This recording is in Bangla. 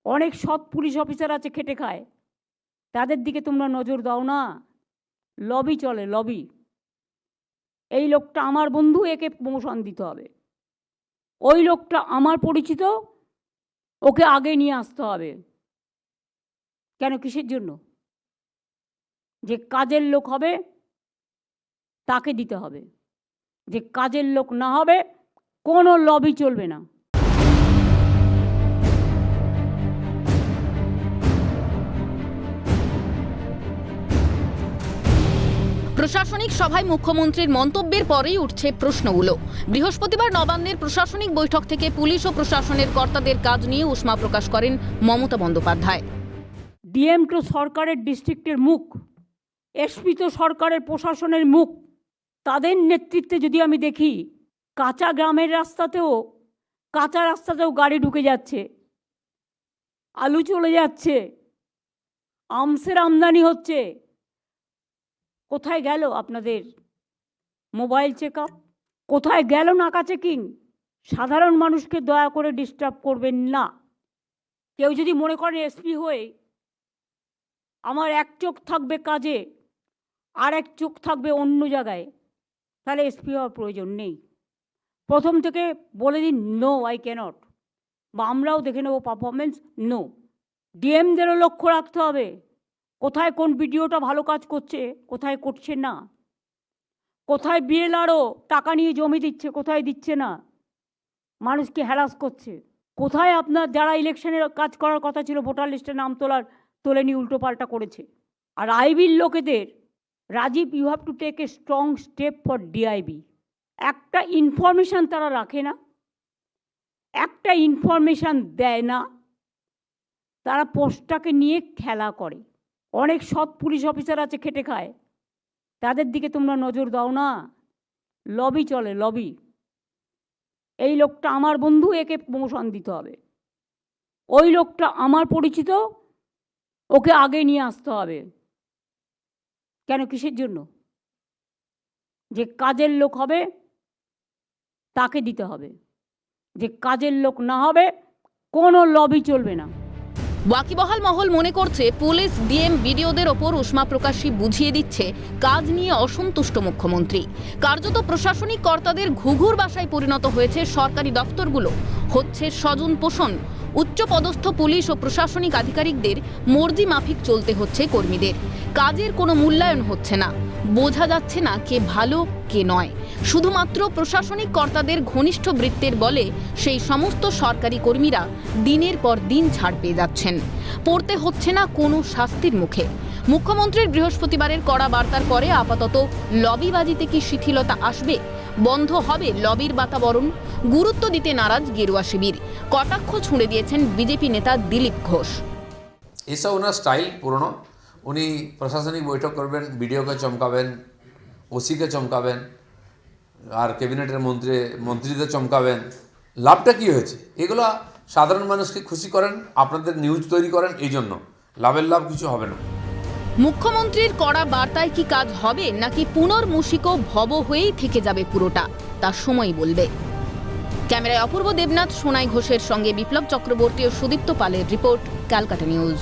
অনেক সৎ পুলিশ অফিসার আছে খেটে খায়, তাদের দিকে তোমরা নজর দাও না। লবি চলে, লবি। এই লোকটা আমার বন্ধু, একে প্রমোশন দিতে হবে। ওই লোকটা আমার পরিচিত, ওকে আগে নিয়ে আসতে হবে। কেন, কিসের জন্য? যে কাজের লোক হবে তাকে দিতে হবে, যে কাজের লোক না হবে কোনো লবি চলবে না। প্রশাসনিক সভায় মুখ্যমন্ত্রীর মন্তব্যের পরেই উঠছে প্রশ্নগুলো। বৃহস্পতিবার নবান্নের প্রশাসনিক বৈঠক থেকে পুলিশ ও প্রশাসনের কর্তাদের কাজ নিয়ে উষ্মা প্রকাশ করেন মমতা বন্দ্যোপাধ্যায়। ডিএম তো সরকারের ডিস্ট্রিক্টের মুখ, এসপি তো সরকারের প্রশাসনের মুখ। তাদের নেতৃত্বে যদি আমি দেখি কাঁচা গ্রামের রাস্তাতেও গাড়ি ঢুকে যাচ্ছে, আলু চলে যাচ্ছে, আমসের আমদানি হচ্ছে। কোথায় গেল আপনাদের মোবাইল চেক আপ? কোথায় গেল নাকা চেকিং? সাধারণ মানুষকে দয়া করে ডিস্টার্ব করবেন না। কেউ যদি মনে করেন এসপি হয়ে আমার এক চোখ থাকবে কাজে আর এক চোখ থাকবে অন্য জায়গায়, তাহলে এসপি হওয়ার প্রয়োজন নেই। প্রথম থেকে বলে দিন নো, আই ক্যানট, বা আমরাও দেখে নেব পারফরমেন্স। নো, ডিএমদেরও লক্ষ্য রাখতে হবে কোথায় কোন ভিডিওটা ভালো কাজ করছে, কোথায় করছে না, কোথায় বিএলআরও টাকা নিয়ে জমি দিচ্ছে, কোথায় দিচ্ছে না, মানুষকে হ্যারাস করছে, কোথায় আপনার যারা ইলেকশনের কাজ করার কথা ছিল ভোটার লিস্টে নাম তোলেনি, উল্টোপাল্টা করেছে। আর আইবির লোকেদের, Rajiv, you have to take a strong step for the IB. একটা ইনফরমেশান তারা রাখে না, একটা ইনফরমেশান দেয় না, তারা পোস্টটাকে নিয়ে খেলা করে। অনেক সৎ পুলিশ অফিসার আছে খেটে খায়, তাদের দিকে তোমরা নজর দাও না। লবি চলে, লবি। এই লোকটা আমার বন্ধু, একে প্রমোশন দিতে হবে। ওই লোকটা আমার পরিচিত, ওকে আগে নিয়ে আসতে হবে। কেন, কিসের জন্য? যে কাজের লোক হবে তাকে দিতে হবে, যে কাজের লোক না হবে কোনো লবি চলবে না। ওয়াকিবহাল মহল মনে করছে পুলিশ ডিএম বিডিওদের ওপর উষ্মা প্রকাশই বুঝিয়ে দিচ্ছে কাজ নিয়ে অসন্তুষ্ট মুখ্যমন্ত্রী। কার্যত প্রশাসনিক কর্তাদের ঘুঘুর বাসায় পরিণত হয়েছে সরকারি দফতরগুলো। হচ্ছে স্বজন পোষণ। উচ্চপদস্থ পুলিশ ও প্রশাসনিক আধিকারিকদের মর্জি মাফিক চলতে হচ্ছে কর্মীদের। কাজের কোনো মূল্যায়ন হচ্ছে না, বোঝা যাচ্ছে না কে ভালো কে নয়। শুধুমাত্র প্রশাসনিক কর্তাদের ঘনিষ্ঠ বৃত্তের বলে সেই সমস্ত সরকারি কর্মীরা দিনের পর দিন ছাড় পেয়ে যাচ্ছেন, পড়তে হচ্ছে না কোনো শাস্তির মুখে। মুখ্যমন্ত্রীর বৃহস্পতিবারের কড়া বার্তার পরে আপাতত লবিবাজিতে কি শিথিলতা আসবে? বন্ধ হবে লবির বাতাবরণ? গুরুত্ব দিতে নারাজ গেরুয়া শিবির। কটাক্ষ ছুঁড়ে দিয়েছেন বিজেপি নেতা দিলীপ ঘোষ। এসব ওনার স্টাইল পুরনো। উনি প্রশাসনিক বৈঠক করবেন, বিডিওকে চমকাবেন, ওসিকে চমকাবেন, আর ক্যাবিনেটের মন্ত্রীদের চমকাবেন। লাভটা কি হয়েছে? এগুলো সাধারণ মানুষকে খুশি করেন, আপনাদের নিউজ তৈরি করেন, এই জন্য লাভের লাভ কিছু হবে না। মুখ্যমন্ত্রীর কড়া বার্তায় কি কাজ হবে, নাকি পুনর্মূষিকও ভব হয়েই থেকে যাবে পুরোটা, তা সময় বলবে। ক্যামেরায় অপূর্ব দেবনাথ, সোনাই ঘোষের সঙ্গে বিপ্লব চক্রবর্তী ও সুদীপ্ত পালের রিপোর্ট, ক্যালকাটা নিউজ।